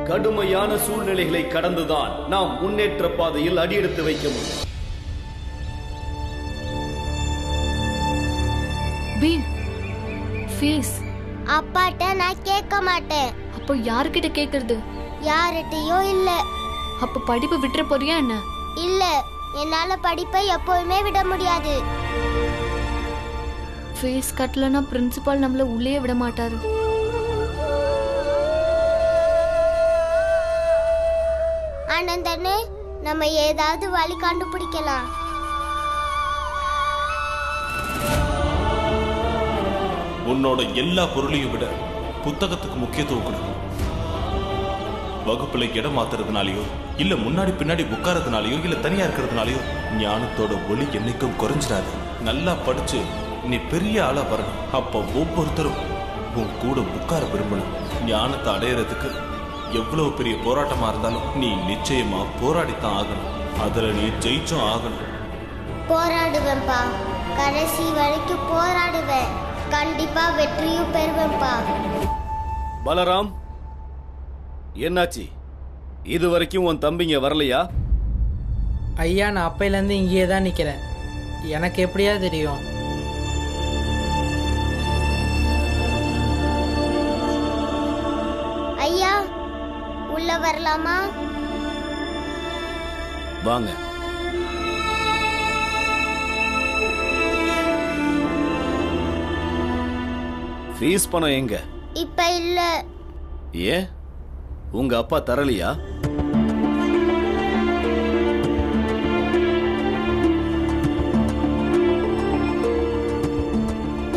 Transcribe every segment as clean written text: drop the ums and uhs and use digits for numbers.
கடுமையான சூழ்நிலைகளை கடந்துதான் நாம் முன்னேற்ற பாதையில் அடியெடுத்து வைக்க முடியும். பீம், ஃபீஸ் அப்பாட்ட நான் கேட்க மாட்டேன். அப்போ யார்கிட்ட கேக்குறது? யார்கிட்டயும் இல்ல. அப்ப படிப்பு விட்டுற போறியா என்ன? இல்ல, என்னால படிப்பை எப்பவுமே விட முடியாது. ஃபீஸ் கட்டலனா பிரின்சிபால் நம்மள உள்ளே விட மாட்டாரு. ஆனந்தனே, நம்ம ஏதாவது வழி கண்டுபிடிக்கலாம். உன்னோட எல்லா பொருளையும் விட புத்தகத்துக்கு முக்கியத்துவம் கொடு. வகுப்புல இடம் மாத்துறதுனாலயோ இல்ல முன்னாடி பின்னாடி உட்காரதுனாலயோ இல்ல தனியா இருக்கிறதுனாலயோ ஞானத்தோட ஒளி என்னைக்கும் குறைஞ்சிடாது. நல்லா படிச்சு நீ பெரிய ஆளா வரணும். அப்ப ஒவ்வொருத்தரும் உன் கூட உட்கார விரும்பணும். ஞானத்தை அடையறதுக்கு எவ்வளவு பெரிய போராட்டமா இருந்தாலும் நீ நிச்சயமா போராடித்தான் ஆகணும். அதுல நீ ஜெயிச்சும் ஆகணும். போராடுவேன்பா, கடைசி வரைக்கும் போராடுவேன். கண்டிப்பா வெற்றியும் பெறுவேன்பா. பலராம், என்னாச்சு? இது வரைக்கும் உன் தம்பிங்க வரலையா? ஐயா, நான் அப்பையிலேருந்து இங்கேயே தான் நிற்கிறேன். எனக்கு எப்படியா தெரியும்? ஐயா, உள்ள வரலாமா? வாங்க. ஃபீஸ் பணம் எங்க? இப்ப இல்ல. ஏன், உங்க அப்பா தரலையா?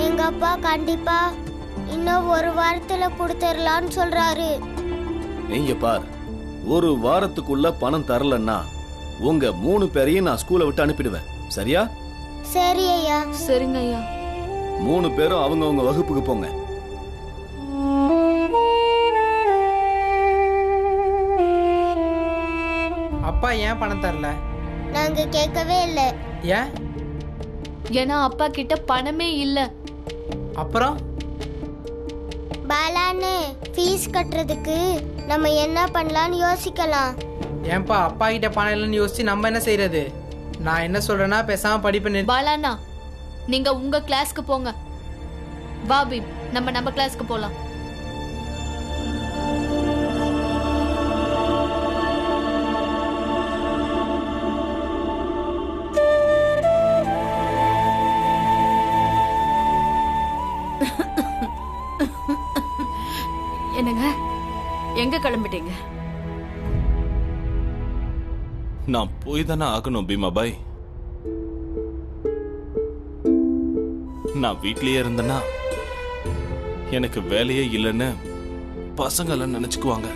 எங்க அப்பா கண்டிப்பா இன்னும் ஒரு வாரத்துல கொடுத்துடலான்னு சொல்றாரு. நீங்க பார், ஒரு வாரத்துக்குள்ள பணம் தரலன்னா உங்க 3 பேரையும் நான் ஸ்கூலை விட்டு அனுப்பிடுவேன். சரியா? சரி ஐயா. சரிங்க ஐயா. 3 பேரும் அவங்கவங்க வகுப்புக்கு போங்க. அப்பா ஏன் பணம் தரல? நாங்க கேட்கவே இல்ல. ஏன்? ஏன்னா அப்பா கிட்ட பணமே இல்ல. அப்புறம் பாலான்னு ஃபீஸ் கட்டுறதுக்கு நம்ம என்ன பண்ணலாம்னு யோசிக்கலாம். ஏன்பா அப்பா கிட்ட பணம் இல்லைன்னு யோசிச்சு நம்ம என்ன செய்யறது? நான் என்ன சொல்றேன்னா பேசாம படிப்பேன். பாலாண்ணா, நீங்க உங்க கிளாஸ்க்கு போங்க. வா பீம், நம்ம கிளாஸ்க்கு போலாம். என்னங்க, எங்க கிளம்பிட்டீங்க? நான் போய் தானே ஆகணும் பீமாபாய். நான் வீட்லயே இருந்தேன்னா எனக்கு வேலையே இல்லைன்னு பசங்கள நினைச்சுக்குவாங்க.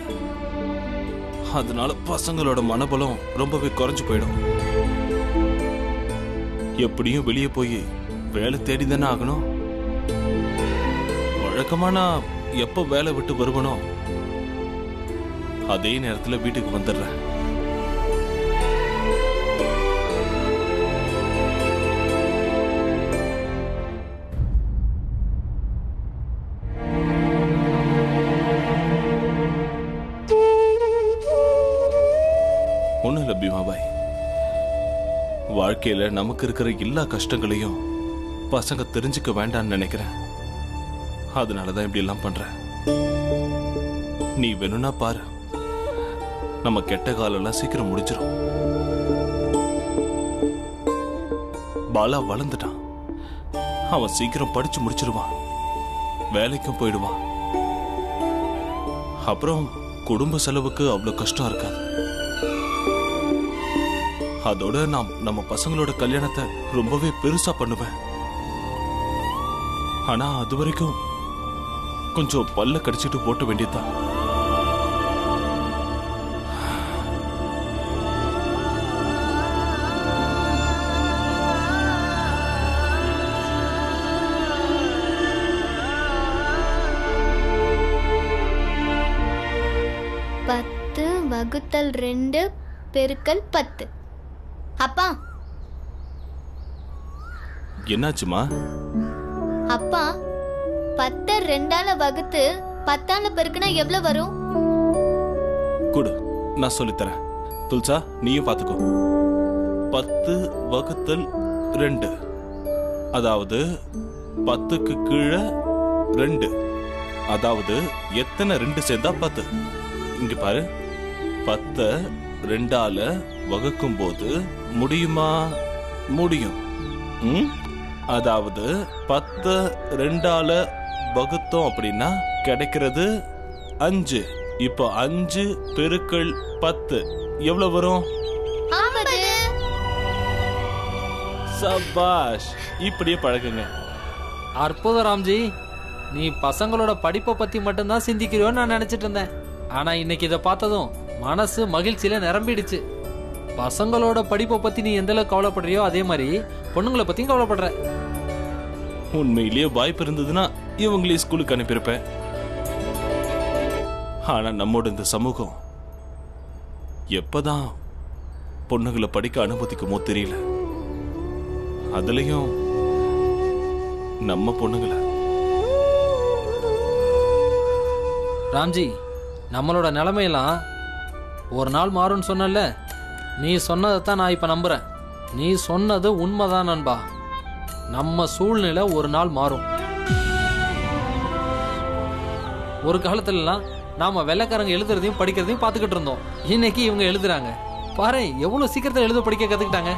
அதனால பசங்களோட மனபலம் ரொம்பவே குறைஞ்சு போயிடும். எப்படியும் வெளியே போய் வேலை தேடி தானே ஆகணும். வழக்கமா நான் எப்ப வேலை விட்டு வருவனோ அதே நேரத்துல வீட்டுக்கு வந்துடுறேன். ஒண்ணும் இல்ல பீமாபாய், வாழ்க்கையில நமக்கு இருக்கிற எல்லா கஷ்டங்களையும் பசங்க தெரிஞ்சுக்க வேண்டாம்னு நினைக்கிறேன். அதனாலதான் இப்படி எல்லாம் பண்றேன். நீ வேணும்னா பாரு, நம்ம கெட்ட காலெல்லாம் சீக்கிரம் முடிஞ்சிடும். பாலா வளர்ந்துட்டான். அவன் சீக்கிரம் படிச்சு முடிச்சிருவான், வேலைக்கும் போயிடுவான். அப்புறம் குடும்ப செலவுக்கு அவ்வளவு கஷ்டம் இருக்காது. அதோட நான் நம்ம பசங்களோட கல்யாணத்தை ரொம்பவே பெருசா பண்ணுவேன். ஆனா அது வரைக்கும் கொஞ்சம் பல்ல கடிச்சிட்டு போட்ட வேண்டியதுதான். பத்து வகுத்தல் 2 பெருக்கல் 10. அப்பா, என்னாச்சுமா? அப்பா 10 2ஆல வகுத்து 10ஆல பெருக்குனா எவ்வளவு வரும்? கொடு, நான் சொல்லித்தரேன். துல்சா, நீயும் பாத்துக்கோ. 10 வகுத்தல் 2, அதாவது 10க்கு கீழே 2, அதாவது எத்தனை 2 சேர்ந்தா 10? இங்க பாரு, 10 2ஆல வகுக்கும் போது முடியுமா? முடியும். அதாவது 10 2ஆல வகுத்தோம் அப்படின்னா கிடைக்கிறது 5. இப்போ 5 பெருக்கல் 10 எவ்வளவு வரும்? 50. சபாஷ், இப்படியே பழகுங்க. அற்புதம் ராம்ஜி, நீ பசங்களோட படிப்பை பத்தி மட்டும்தான் சிந்திக்கிறியோன்னு நான் நினைச்சிட்டு இருந்தேன். ஆனா இன்னைக்கு இதை பார்த்ததும் மனசு மகிழ்ச்சியில நிரம்பிடுச்சு. பசங்களோட படிப்பை பத்தி நீ எந்த அளவுக்கு கவலைப்படுறியோ அதே மாதிரி பொண்ணுங்களை பத்தியும் கவலைப்படுற. உண்மையிலேயே வாய்ப்பு இருந்ததுன்னா இவங்களையும் ஸ்கூலுக்கு அனுப்பியிருப்பேன். ஆனா நம்மோட இந்த சமூகம் எப்பதான் பொண்ணுங்களை படிக்க அனுமதிக்குமோ தெரியல. அதுலயும் நம்ம பொண்ணுங்களை. ராம்ஜி, நம்மளோட நிலைமையெல்லாம் ஒரு நாள் மாறும்னு சொன்னல, நீ சொன்னதைத்தான் நான் இப்ப நம்புறேன். நீ சொன்னது உண்மைதான் நண்பா. நம்ம சூழ்நிலை ஒரு நாள் மாறும். ஒரு காலத்துலலாம் நாம வெள்ளைக்காரங்க எழுதுறதையும் படிக்கிறதையும் பார்த்துக்கிட்டு இருந்தோம். இன்னைக்கு இவங்க எழுதுறாங்க. பாரு எவ்வளவு சீக்கிரத்தில் எழுத படிக்க கத்துக்கிட்டாங்க.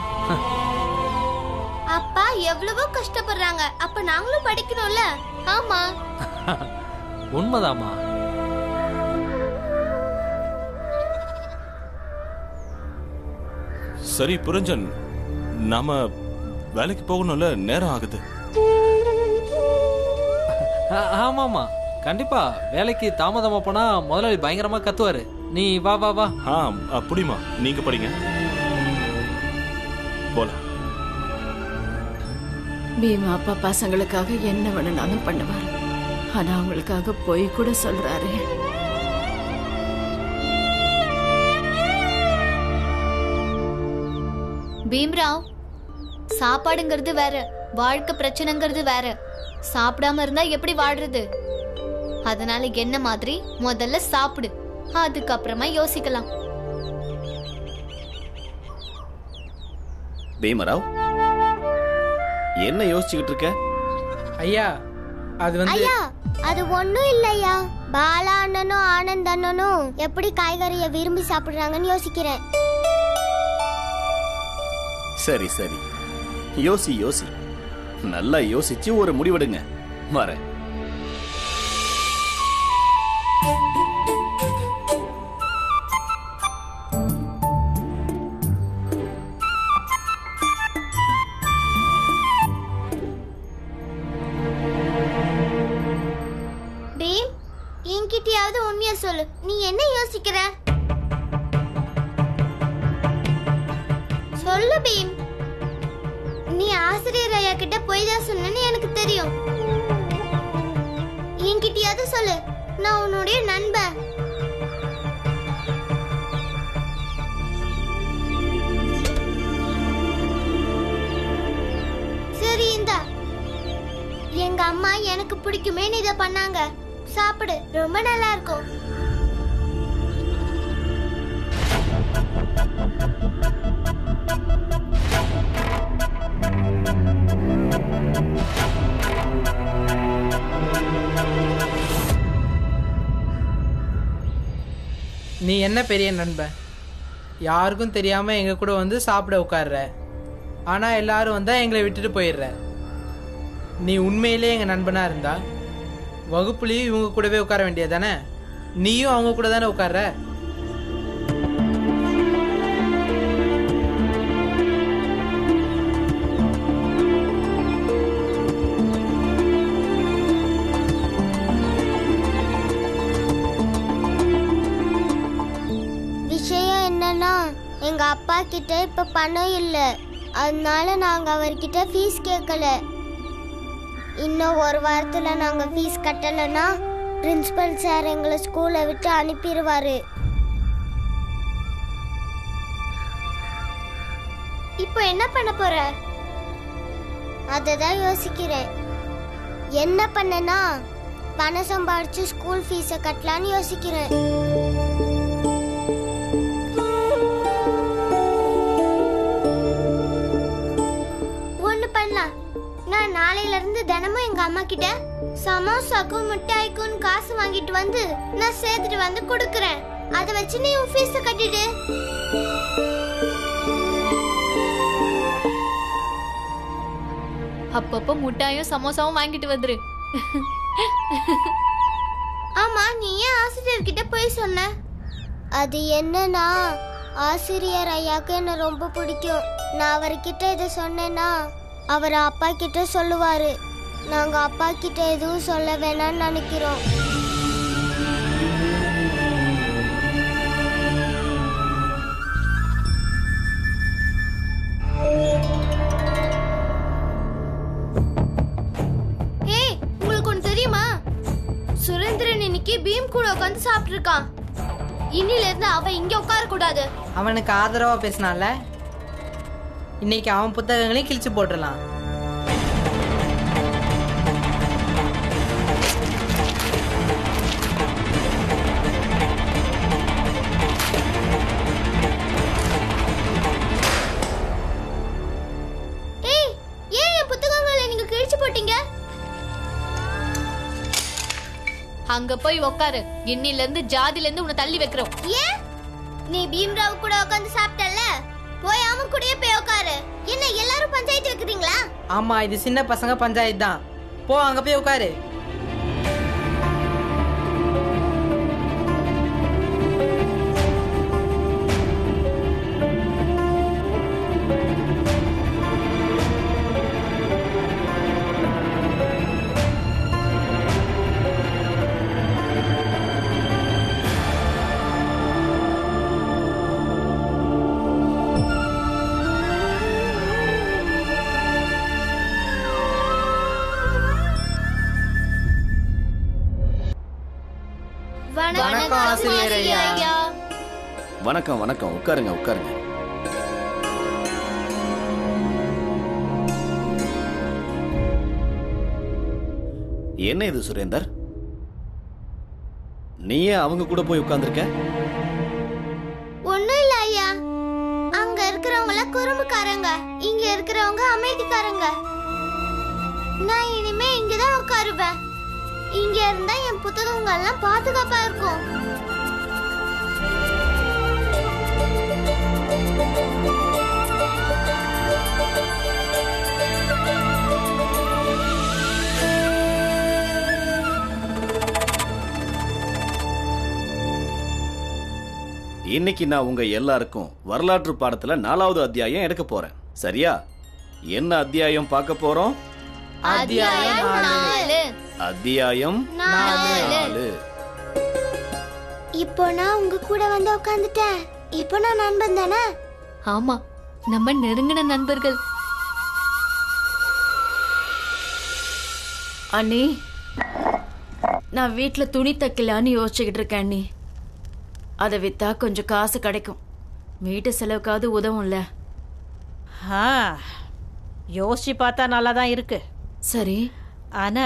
அப்பா எவ்வளவோ கஷ்டப்படுறாங்க, அப்ப நாங்களும் படிக்கணும்ல. ஆமா, உண்மைதாமா. சரி புரஞ்சன், நாம வேலைக்கு போகணும்ல, நேரம் ஆகுது. ஆமாமா, கண்டிப்பா. வேலைக்கு தாமதமா போனா முதலாளி பயங்கரமா கத்துவாரு. நீ வா வா வா. அப்படிமா, நீங்க படிங்க. போலாம். பீமா அப்பா பசங்களுக்காக என்ன வேணும்னாலும் பண்ணுவார். ஆனா அவங்களுக்காக போய் கூட சொல்றாரு. பீம்ராவ், சாப்பாடுங்கிறது வேற, வாழ்க்கை பிரச்சனைங்கிறது வேற. சாப்பிடாம இருந்தா எப்படி வாழ்றது? அதனால என்ன மாதிரி முதல்ல சாப்பிடு, அதுக்கப்புறமா யோசிக்கலாம். பீமராவ், என்ன யோசிச்சுக்கிட்டு இருக்க? ஐயா அது வந்து ஐயா அது ஒண்ணும் இல்லையா. பாலா அண்ணனும் ஆனந்த் அண்ணனும் எப்படி காய்கறியை விரும்பி சாப்பிடுறாங்கன்னு யோசிக்கிறேன். சரி சரி, யோசி யோசி, நல்லா யோசிச்சு ஒரு முடிவெடுங்க. வரேன். பீம், என்கிட்டயாவது உண்மையை சொல்லு, நீ என்ன யோசிக்கிற? சொல்லு பீம். நீ ஆசிரியர் ஐயா கிட்ட போய் தான் சொன்னேன்னு எனக்கு தெரியும். என்கிட்டயாவது சொல்லு, நான் உன்னுடைய நண்பன். சரி இந்தா, எங்க அம்மா எனக்கு பிடிக்குமேன்னு இதை பண்ணாங்க. சாப்பிடு, ரொம்ப நல்லா இருக்கும். நீ என்ன பெரிய நண்பன், யாருக்கும் தெரியாம எங்க கூட வந்து சாப்பிட உட்கார்ற. ஆனா எல்லாரும் வந்தா எங்களை விட்டுட்டு போயிடுற. நீ உண்மையிலே எங்க நண்பனா இருந்தா வகுப்புலயும் இவங்க கூடவே உட்கார வேண்டியதானே? நீயும் அவங்க கூட தானே உட்கார்ற. விஷயம் என்னன்னா, எங்க அப்பா கிட்ட இப்ப பணம் இல்ல, அதனால நாங்க அவர்கிட்ட ஃபீஸ் கேட்கல. இன்னும் ஒரு வாரத்துல நாங்க ஃபீஸ் கட்டலன்னா பிரின்சிபல் சார் எங்களை ஸ்கூலை விட்டு அனுப்பிடுவாரு. இப்போ என்ன பண்ண போற? அததான் யோசிக்கிறேன். என்ன பண்ணனா, பணம் சம்பாதிச்சு ஸ்கூல் ஃபீஸை கட்டலான்னு யோசிக்கிறேன். ஒண்ணு பண்ணலாம். நான் நாளையில இருந்து தினமும் எங்க அம்மா கிட்ட சமோசாக்கும் மிட்டாய்க்கும் காசு வாங்கிட்டு வந்து நான் சேர்த்துட்டு வந்து கொடுக்கறேன். அதை வச்சு நீ உன் ஃபீஸை கட்டிடு. அப்பப்போ முட்டாயும் சமோசாவும் வாங்கிட்டு வந்துரு. ஆமா, நீ ஏன் ஆசிரியர்கிட்ட போய் சொன்ன? அது என்னன்னா, ஆசிரியர் ஐயாக்கு என்ன ரொம்ப பிடிக்கும். நான் அவர்கிட்ட இதை சொன்னேன்னா அவர் அப்பா கிட்ட சொல்லுவாரு. நாங்க அப்பா கிட்ட எதுவும் சொல்ல வேணாம்னு நினைக்கிறோம். ஏய், உங்களுக்கு ஒண்ணு தெரியுமா? சுரேந்திரன் இன்னைக்கு பீம் கூட உட்காந்து சாப்பிட்டு இருக்கான். இன்னில இருந்து அவன் இங்க உட்கார கூடாது. அவனுக்கு ஆதரவா பேசினால இன்னைக்கு அவன் புத்தகங்களையும் கிழிச்சு போட்டுடலாம். ஏய், ஏன் என் புத்தகங்களை நீங்க கிழிச்சு போட்டீங்க? அங்க போய் உட்காரு. இன்னில இருந்து ஜாதில இருந்து உன்னை தள்ளி வைக்கிறோம். ஏன்? நீ பீம்ராவ் கூட உட்காந்து சாப்பிட்டல்ல, போய் அவன் கூடயே போய் உட்காரு. என்ன எல்லாரும் பஞ்சாயத்து வைக்கிறீங்களா? ஆமா, இது சின்ன பசங்க பஞ்சாயத்து தான். போ, அங்க போய் உட்காரு. வணக்கம் ஆசிரியர் ஐயா. வணக்கம் வணக்கம். உட்காருங்க உட்காருங்க. என்ன இது சுரேந்தர், நீ ஏன் அவங்க கூட போய் உட்கார்ந்திருக்க? ஒண்ணும் இல்ல ஐயா, அங்க இருக்கிறவங்க குறும்புக்காரங்க, இங்க இருக்கிறவங்க அமைதிக்காரங்க. நான் இனிமே இங்கதான் உட்காருவேன். இங்க இருந்தா என் புத்தகங்கள் எல்லாம் பாதுகாப்பா இருக்கும். இன்னைக்கு நான் உங்க எல்லாருக்கும் வரலாற்று பாடத்துல 4வது அத்தியாயம் எடுக்க போறேன். சரியா? என்ன அத்தியாயம் பார்க்க போறோம்? அத்தியாயம் 4. அத்தியாயம் 4. இப்போ நான் உங்க கூட வந்து உட்கார்ந்துட்டேன். இப்போ நான் நண்பன் தானே? ஆமா, நம்ம நெருங்கின நண்பர்கள். அண்ணி, நான் வீட்டுல துணி தைக்கலான்னு யோசிச்சுக்கிட்டு இருக்கேன் அண்ணி. அதை வித்தா கொஞ்சம் காசு கிடைக்கும். வீட்டு செலவுக்காவது உதவும்ல. யோசிச்சு பார்த்தா நல்லா தான் இருக்கு. சரி, ஆனா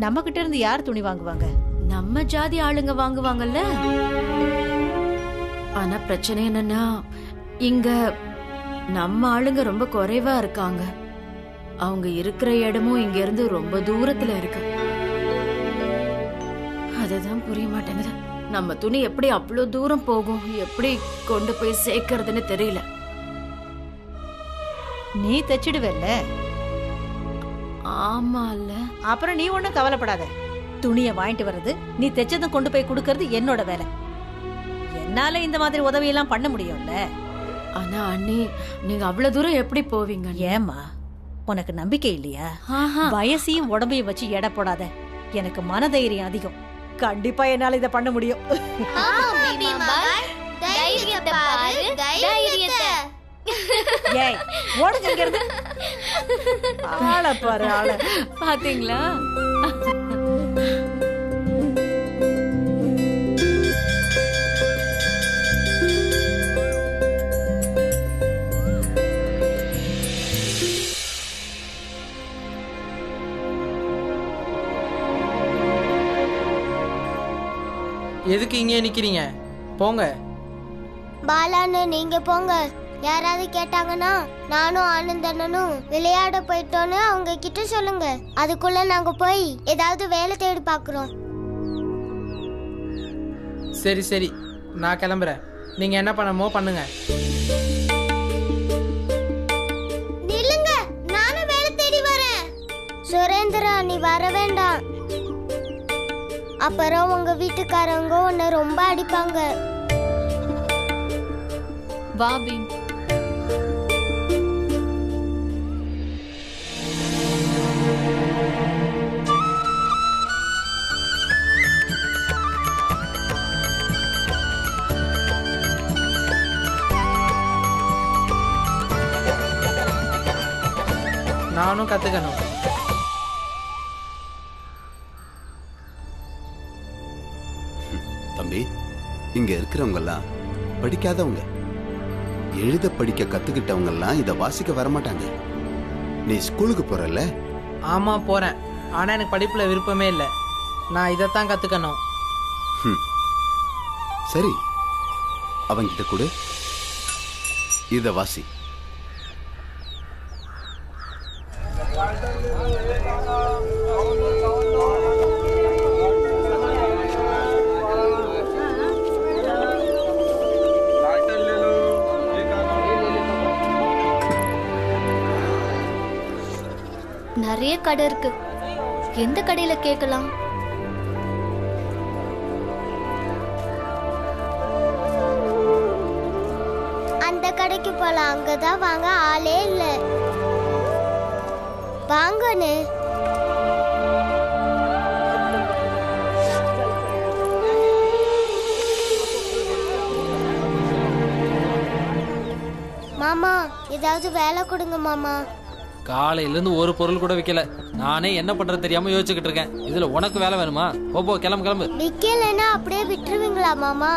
நம்ம கிட்ட இருந்து யார் துணி வாங்குவாங்க? நம்ம ஜாதி ஆளுங்க வாங்குவாங்கல்ல. ஆனா பிரச்சனை என்னன்னா, இங்க நம்ம ஆளுங்க ரொம்ப குறைவா இருக்காங்க. அவங்க இருக்கிற இடமும் இங்க இருந்து ரொம்ப தூரத்துல இருக்கு. அதுதான் புரிய மாட்டேங்குது. நம்ம துணி எப்படி அவ்வளவு தூரம் போகும், எப்படி கொண்டு போய் சேர்க்கறதுன்னு தெரியல. நீ தைச்சிடுவல்ல? ஆமால. அப்புறம் நீ ஒண்ணும் கவலைப்படாத. துணியை வாங்கிட்டு வர்றது, நீ தைச்சதும் கொண்டு போய் கொடுக்கறது என்னோட வேலை. என்னால இந்த மாதிரி உதவியெல்லாம் பண்ண முடியும்ல. ஆனா அண்ணி, நீங்க அவ்வளவு தூரம் எப்படி போவீங்க? ஏமா, உனக்கு நம்பிக்கை இல்லையா? வயசையும் உடம்பையும் வச்சு எடை போடாத. எனக்கு மனதைரியம் அதிகம். கண்டிப்பா என்னால இதை பண்ண முடியும். ஏய், ஓடுங்க இங்க இருந்து. ஆள பாரு, ஆள பாத்தீங்களா? எதுக்கு இங்கே நிக்கிறீங்க? போங்க. பாலான்னு நீங்க போங்க. யாராவது கேட்டாங்கன்னா நானும் ஆனந்தனும் விளையாட போயிட்டோன்னு அவங்க கிட்ட சொல்லுங்க. அதுக்குள்ள நாங்க போய் ஏதாவது வேலை தேடி பாக்குறோம். சரி சரி, நான் கிளம்புறேன். நீங்க என்ன பண்ணமோ பண்ணுங்க. நில்லுங்க, நானும் வேலை தேடி வரேன். சுரேந்திரா, நீ வர வேண்டாம். அப்புறம் உங்க வீட்டுக்காரங்க உன்னை ரொம்ப அடிப்பாங்க. வா பீம். நானும் கத்துக்கணும். தம்பி, இங்க இருக்கிறவங்க எல்லாம் படிக்காதவங்க. எழுத படிக்க கத்துக்கிட்டவங்க எல்லாம் இத வாசிக்க வரமாட்டாங்க. நீ ஸ்கூலுக்கு போறல்ல? ஆமா போறேன். ஆனா எனக்கு படிப்புல விருப்பமே இல்லை. நான் இதைத்தான் கத்துக்கணும். சரி, அவங்கிட்ட கொடு. இத வாசி. நிறைய கடை இருக்கு. எந்த கடையில கேட்கலாம்? அந்த கடைக்கு போலாம். அங்கதான் வாங்க ஆளே இல்ல. வாங்கன்னு. மாமா, ஏதாவது வேலை கொடுங்க மாமா. காலையில இருந்து ஒரு பொருள் கூட விக்கல. நானே என்ன பண்றது தெரியாம யோசிச்சுக்கிட்டு இருக்கேன். இதுல உனக்கு வேலை வேணுமா? போ கிளம்பு கிளம்பு. விக்கலைன்னா அப்படியே விட்டுருவீங்களா மாமா?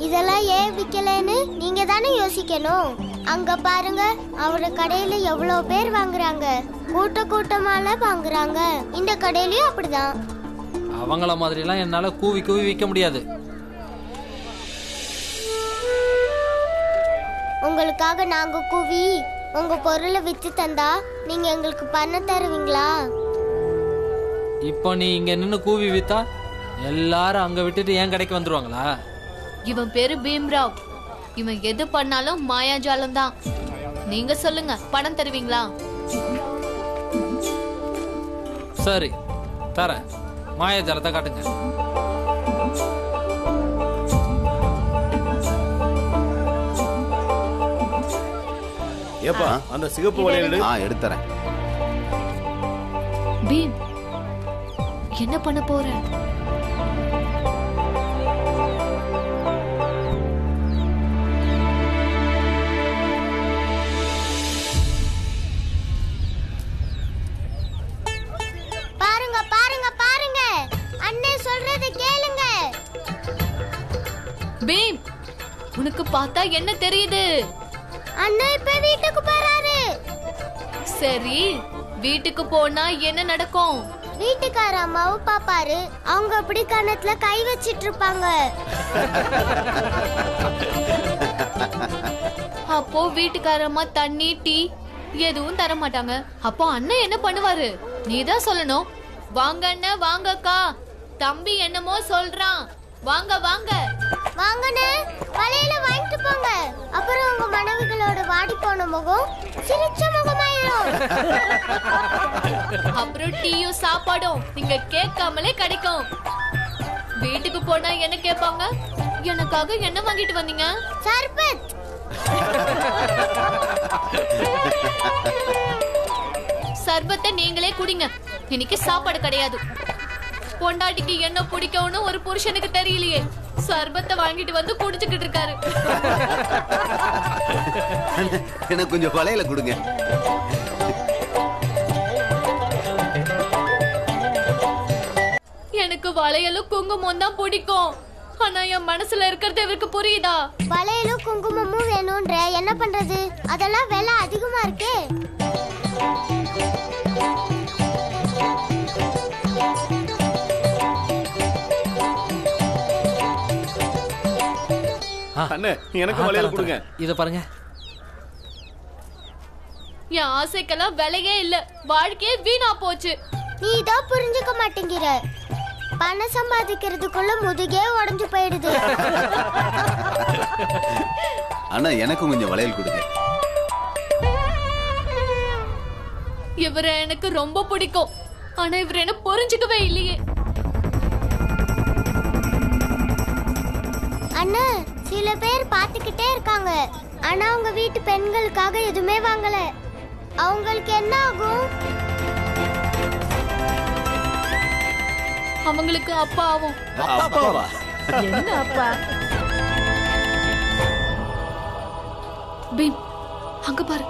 இதெல்லாம் ஏன் விக்கலைன்னு நீங்க தானே யோசிக்கணும். அங்க பாருங்க, அவரு கடையில எவ்வளவு பேர் வாங்குறாங்க. கூட்டமால வாங்குறாங்க. இந்த கடையிலயும் அப்படிதான். அவங்கள மாதிரி எல்லாம் என்னால கூவி விற்க முடியாது. உங்களுக்காக நாங்க கூவி உங்க பொருளை வித்து தந்தா நீங்க எங்களுக்கு பணம் தருவீங்களா? இப்போ நீ இங்க நின்னு கூவி வித்தா எல்லாரும் அங்க விட்டுட்டு என் கடைக்கு வந்துருவாங்களா? இவன் பேரு பீம்ராவ். இவன் எது பண்ணாலும் மாயாஜாலம் தான். நீங்க சொல்லுங்க, பணம் தருவீங்களா? சரி, தரேன். மாயாஜாலத்தை காட்டுங்க. ஏப்பா, அந்த சிகப்பு வளையல் எடுத்துறேன். பீம், என்ன பண்ண போற? பாருங்க பாருங்க பாருங்க, அண்ணே சொல்றதை கேளுங்க. பீம், உனக்கு பார்த்தா என்ன தெரியுது? அண்ணா இப்ப வீட்டுக்கு போறாரு. சரி, வீட்டுக்கு போனா என்ன நடக்கும்? வீட்டுக்கார அம்மாவும் பாப்பாரு. அவங்க அப்படி கணத்துல கை வச்சிட்டு இருப்பாங்க. அப்போ வீட்டுக்காரம்மா தண்ணி டீ எதுவும் தர மாட்டாங்க. அப்போ அண்ணன் என்ன பண்ணுவாரு? நீதான் சொல்லணும். வாங்க அண்ணன், வாங்க அக்கா, தம்பி என்னமோ சொல்றான். வாங்க வாங்க வாங்கண்ணே, வளையல வாங்கிட்டு போங்க. அப்புறம் உங்க மனைவிகளோட வாடி போன முகம் சிரிச்ச முகமாயிரும். அப்புறம் டீயும் சாப்பாடும் நீங்க கேட்காமலே கிடைக்கும். வீட்டுக்கு போனா என்ன கேட்பாங்க? எனக்காக என்ன வாங்கிட்டு வந்தீங்க? சர்பத். சர்பத்தை நீங்களே குடிங்க. இன்னைக்கு சாப்பாடு கிடையாது. பொண்டாட்டிக்கு என்ன பிடிக்கும்னு ஒரு புருஷனுக்கு தெரியலையே, சர்பத்தை வாங்கிட்டு வந்து குடிச்சுக்கிட்டு இருக்காரு. எனக்கு கொஞ்சம் வளையல கொடுங்க. எனக்கு வளையலும் குங்குமம் தான் பிடிக்கும். ஆனா என் மனசுல இருக்கிறது இவருக்கு புரியுதா? வளையலும் குங்குமமும் வேணும்ன்ற என்ன பண்றது? அதெல்லாம் விலை அதிகமா இருக்கே. அண்ணே எனக்கு வளையல் கொடுங்க. இத பாருங்க. என் ஆசைக்கெல்லாம் விலையே இல்ல, வாழ்க்கையே வீணா போச்சு. நீ தான் புரிஞ்சுக்க மாட்டேங்கிற. பணம் சம்பாதிக்கிறதுக்குள்ள முதுகே உடைஞ்சு போயிடுது. ஆனா எனக்கும் கொஞ்சம் வளையல் கொடுங்க. இவரை எனக்கு ரொம்ப பிடிக்கும், ஆனா இவர் என்ன புரிஞ்சுக்கவே இல்லையே. அண்ணா, சில பேர் பார்த்துக்கிட்டே இருக்காங்க, ஆனா அவங்க வீட்டு பெண்களுக்காக எதுவுமே வாங்கல. அவங்களுக்கு என்ன ஆகும்? அவங்களுக்கு அப்பா ஆகும். அப்பாவா? என்ன அப்பா? பீம், அங்க பாரு.